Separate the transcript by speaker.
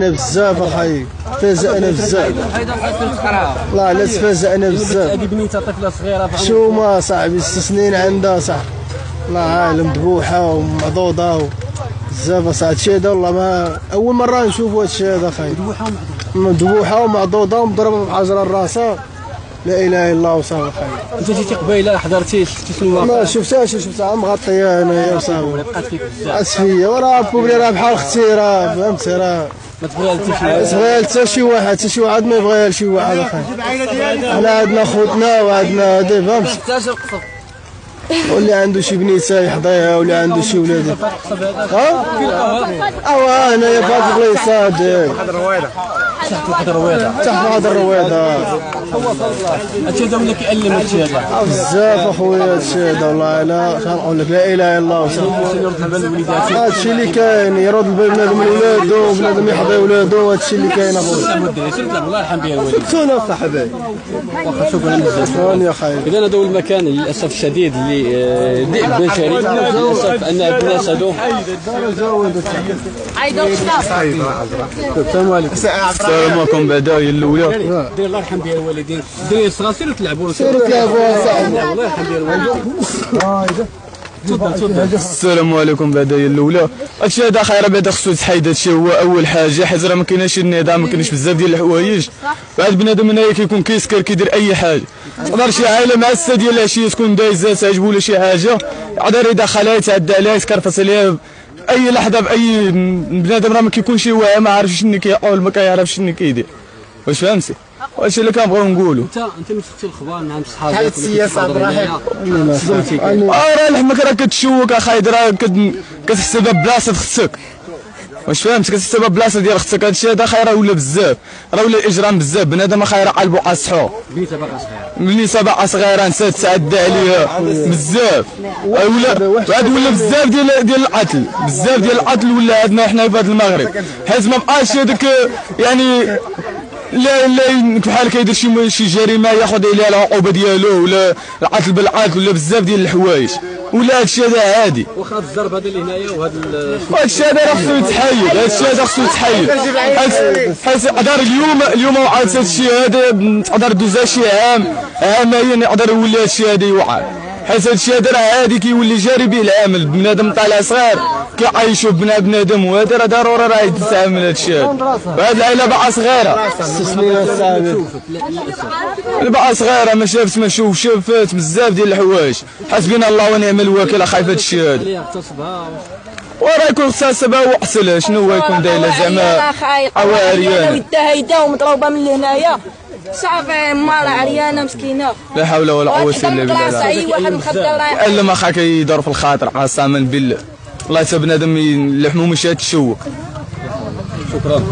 Speaker 1: انا بزاف اخاي تفازأنا بزاف. الله لا تفازأنا بزاف.
Speaker 2: هذه بنيته طفله صغيره
Speaker 1: حشومه صاحبي 6 سنين عندها صح. الله عالم ذبوحه ومعضوضه بزاف اصاحبي. هادشي هذا والله ما اول مره نشوفوا هادشي هذا اخاي. ذبوحه ومعضوضه ومضربه بحجره راسها. لا اله الا الله وصافي اخاي.
Speaker 2: انت جيتي قبيله حضرتي شفتي شنو الواقع؟
Speaker 1: ما شفتها مغطيه انايا وصافي.
Speaker 2: بقات فيك بزاف.
Speaker 1: بقات فيا وراه بوبلي راه بحال اختي راه فهمتي راه
Speaker 2: ما تبغيها
Speaker 1: حتى شي واحد حتى شي واحد ما يبغيها لشي واحد اخاي. حنا عندنا خوتنا وعندنا هادي فهمتي. واللي عنده شي بنيته يحضيها واللي عنده شي ولاد. انايا في هاد البلايصه هادي
Speaker 2: تحت واحد الرويضه.
Speaker 1: تحت واحد الرويضه.
Speaker 2: هادشي هذا ولا كيألم هادشي هذا.
Speaker 1: بزاف اخويا هادشي هذا والله الا كنقول لك لا اله الا الله وصافي. هادشي اللي كاين يرد البال بنادم لولادو وبنادم يحضي ولادو هادشي اللي كاين اخويا.
Speaker 2: الله يرحم بها الوالدين.
Speaker 1: شكرا صاحبي.
Speaker 2: واخا شكرا بزاف.
Speaker 1: شكرا يا خايب.
Speaker 2: اذا هذا هو المكان للاسف الشديد اللي ذئب بشري للاسف ان الناس هذو السلام عليكم.
Speaker 3: السلام عليكم. بعدا هي الاولى
Speaker 2: دير الله يرحم بها الوالدين. الدراري الصغار سيروا تلعبوا
Speaker 1: سيروا تلعبوا صاحبي.
Speaker 2: الله يرحم بها الوالدين. تفضل.
Speaker 3: السلام عليكم. بعدا هي الاولى هادشي هذا خير بعدا خصو يتحيد. هادشي هو اول حاجه حيت راه ما كايناش النظام ما كاينش بزاف ديال الحوايج. بعد بنادم هنايا كيكون كيسكر كيدير اي حاجه. تقدر شي عائله مع 6 ديال العشيه تكون دايزه تعجبو ولا شي حاجه يقدر يدخلها يتعدى عليها يتكرفس عليها اي لحظه باي بنادم. راه ما كيكونش واعي ما عارفش شنو كيقول ما كيعرفش شنو كيدير. واش فهمتي؟ وهادشي اللي كنبغيو نقولوا.
Speaker 2: انت ملي شفتي الخبار مع صحابك
Speaker 1: بحال السياسه عبد الرحيم.
Speaker 3: راه لحمك راه كتشوك اخاي راه كتحسبها بلاصه اختك. واش فهمت؟ كتحسبها بلاصه ديال اختك. هادشي هذا خير ولا بزاف راه ولا الاجرام بزاف. بنادم خير قلبو قاصحو
Speaker 2: بنيته باقا صغيره.
Speaker 3: بنيته باقا صغيره نسات تعدى عليها بزاف. ولا بزاف ديال القتل. بزاف ديال القتل ولا عندنا حنا في هذا المغرب حيت ما بقاش هذاك يعني لا بحال كيدير شي جريمه ياخذ عليها العقوبه ديالو ولا القتل بالقتل ولا بزاف ديال الحوايج ولا هادشي هذا عادي.
Speaker 2: واخا الضرب هذا اللي هنايا وهذا
Speaker 3: هادشي هذا راه خصو يتحيد. هادشي هذا خصو يتحيد حيت يقدر اليوم وعاد هادشي هذا تقدر دوزها شي عامين يقدر يولي هادشي هذا يوقع. حيت هادشي هذا راه عادي كيولي جاري به العمل. بنادم طالع صغير كيعيشوا بنادم وهذا راه ضروري راه يتعامل هادشي هذا. وهاد العائله باقا صغيره
Speaker 1: 6 سنين صاحبي.
Speaker 3: باقا صغيره ما شافت ما شافت بزاف ديال الحوايج. حسبنا الله ونعم الوكيل خايف هادشي هذا.
Speaker 2: اللي اغتصبها
Speaker 3: وراه يكون اغتصبها وقتلها شنو هو يكون دايره زعما عواريان
Speaker 4: ويدها هيدا ومضروبه من هنايا صافي مالا عريانه مسكينه.
Speaker 3: لا حول ولا قوه الا بالله.
Speaker 4: اي واحد مخدر
Speaker 3: الا ما كيدور في الخاطر قسما بالله الله يتا بنادم اللحمو مشات تشوك.
Speaker 2: شكرا.